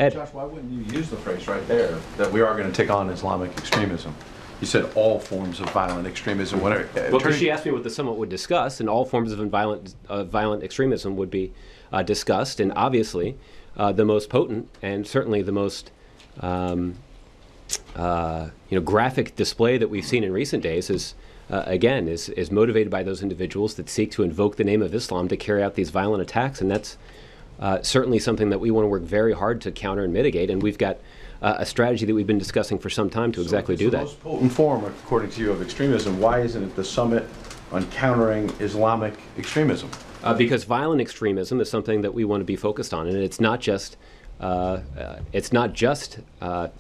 Ed? Josh, why wouldn't you use the phrase right there that we are going to take on Islamic extremism? You said all forms of violent extremism. Well, because she asked me what the summit would discuss, and all forms of violent extremism would be discussed, and obviously the most potent and certainly the most graphic display that we've seen in recent days is motivated by those individuals that seek to invoke the name of Islam to carry out these violent attacks, and that's certainly something that we want to work very hard to counter and mitigate, and we've got a strategy that we've been discussing for some time to exactly do that. The most potent form, according to you, of extremism, why isn't it the summit on countering Islamic extremism? Because violent extremism is something that we want to be focused on, and it's not just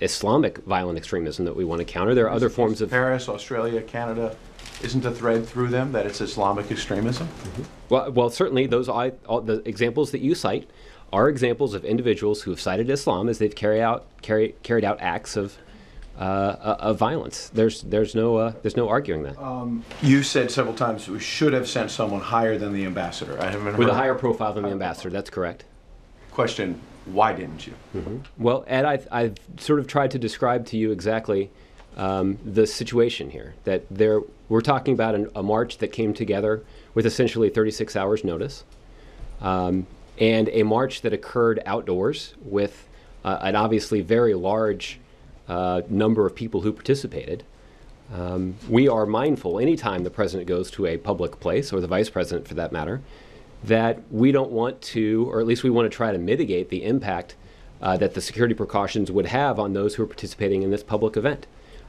Islamic violent extremism that we want to counter. There are other forms of Paris, Australia, Canada. Isn't the thread through them that it's Islamic extremism? Mm-hmm. Well, certainly all the examples that you cite are examples of individuals who have cited Islam as they've carried out acts of violence. There's no arguing that. You said several times we should have sent someone higher than the ambassador. I haven't heard with a higher profile than the ambassador. That's correct. Question: why didn't you? Mm-hmm. Well, Ed, I've sort of tried to describe to you exactly the situation here. That we're talking about a march that came together with essentially 36 hours notice. And a march that occurred outdoors with an obviously very large number of people who participated. We are mindful anytime the president goes to a public place, or the vice president for that matter, that we don't want to, or at least we want to try to mitigate the impact that the security precautions would have on those who are participating in this public event.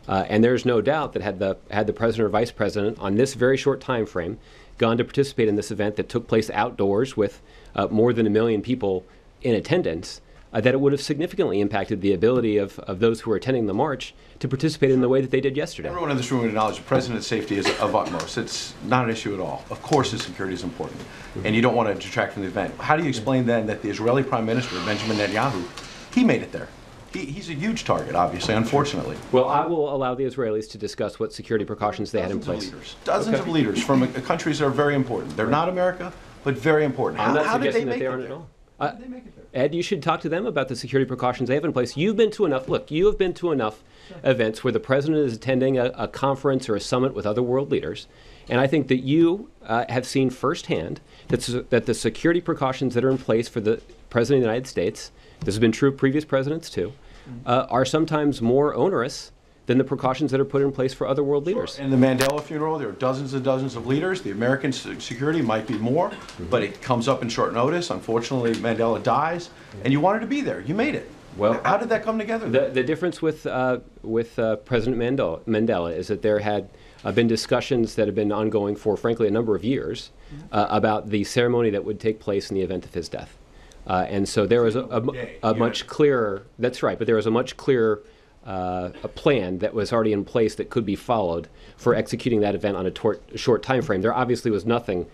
And there's no doubt that had the president or vice president on this very short time frame gone to participate in this event that took place outdoors with more than 1 million people in attendance, that it would have significantly impacted the ability of those who were attending the march to participate in the way that they did yesterday. Everyone in this room would acknowledge the president's safety is of utmost. It's not an issue at all. Of course his security is important, and you don't want to detract from the event. How do you explain then that the Israeli Prime Minister, Benjamin Netanyahu, he made it there? He's a huge target, obviously, unfortunately. Well, I will allow the Israelis to discuss what security precautions they had in place. Dozens of leaders from countries that are very important. They're not America, but very important. I'm not suggesting that they aren't at all. How did they make it there? Ed, you should talk to them about the security precautions they have in place. You've been to enough. Look, you have been to enough events where the president is attending a conference or a summit with other world leaders, and I think that you have seen firsthand that the security precautions that are in place for the president of the United States, this has been true of previous presidents too, are sometimes more onerous than the precautions that are put in place for other world leaders. In the Mandela funeral, there are dozens and dozens of leaders. The American security might be more, but it comes up in short notice. Unfortunately, Mandela dies, and you wanted to be there. You made it. Well, how did that come together? The difference with President Mandela is that there had been discussions that have been ongoing for, frankly, a number of years about the ceremony that would take place in the event of his death. And so there was a much clearer, that's right, but there was a much clearer a plan that was already in place that could be followed for executing that event on a short time frame. There obviously was nothing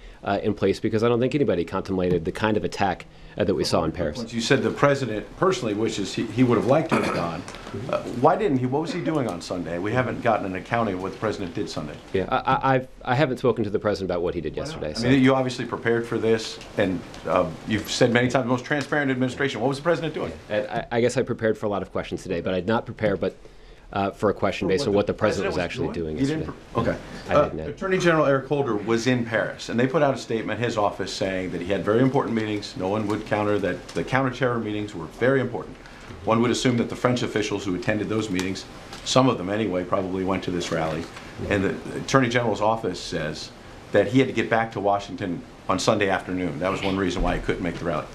in place because I don't think anybody contemplated the kind of attack that we saw in Paris. You said the president personally wishes he would have liked to have gone. Why didn't he? What was he doing on Sunday? We haven't gotten an accounting of what the president did Sunday. Yeah, I haven't spoken to the president about what he did yesterday. I mean, you obviously prepared for this, and you've said many times the most transparent administration. What was the president doing? I guess I prepared for a lot of questions today, but I did not prepare for a question based on what the president was actually doing yesterday. Okay. Attorney General Eric Holder was in Paris, and they put out a statement, his office, saying that he had very important meetings. No one would counter that. The counter-terror meetings were very important. One would assume that the French officials who attended those meetings, some of them anyway, probably went to this rally. And the Attorney General's office says that he had to get back to Washington on Sunday afternoon. That was one reason why he couldn't make the rally.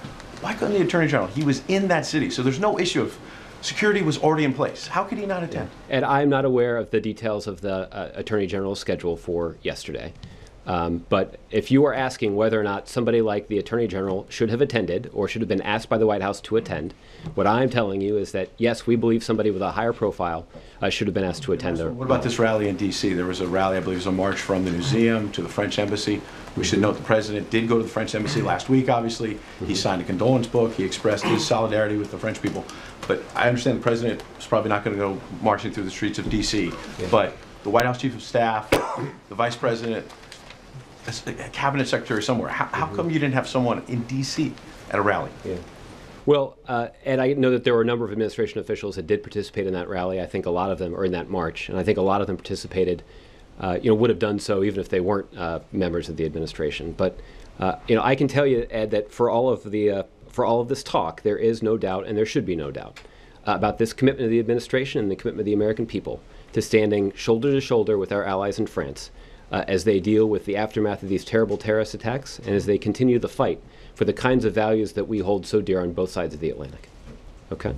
Why couldn't the Attorney General? He was in that city, so there's no issue of security was already in place. How could he not attend? And I'm not aware of the details of the Attorney General's schedule for yesterday. But if you are asking whether or not somebody like the Attorney General should have attended or should have been asked by the White House to attend, what I'm telling you is that, yes, we believe somebody with a higher profile should have been asked to attend. What about this rally in D.C.? There was a rally, I believe it was a march from the museum to the French embassy. We should note the president did go to the French embassy last week, obviously. He signed a condolence book. He expressed his solidarity with the French people. But I understand the president is probably not going to go marching through the streets of D.C. Yeah. But the White House Chief of Staff, the Vice President, a cabinet secretary somewhere. How come you didn't have someone in D.C. at a rally? Yeah. Well, and I know that there were a number of administration officials that did participate in that rally. I think a lot of them, or in that march, and I think a lot of them participated, would have done so even if they weren't members of the administration. But I can tell you, Ed, that for all of this talk, there is no doubt, and there should be no doubt, about this commitment of the administration and the commitment of the American people to standing shoulder to shoulder with our allies in France as they deal with the aftermath of these terrible terrorist attacks and as they continue the fight for the kinds of values that we hold so dear on both sides of the Atlantic. Okay?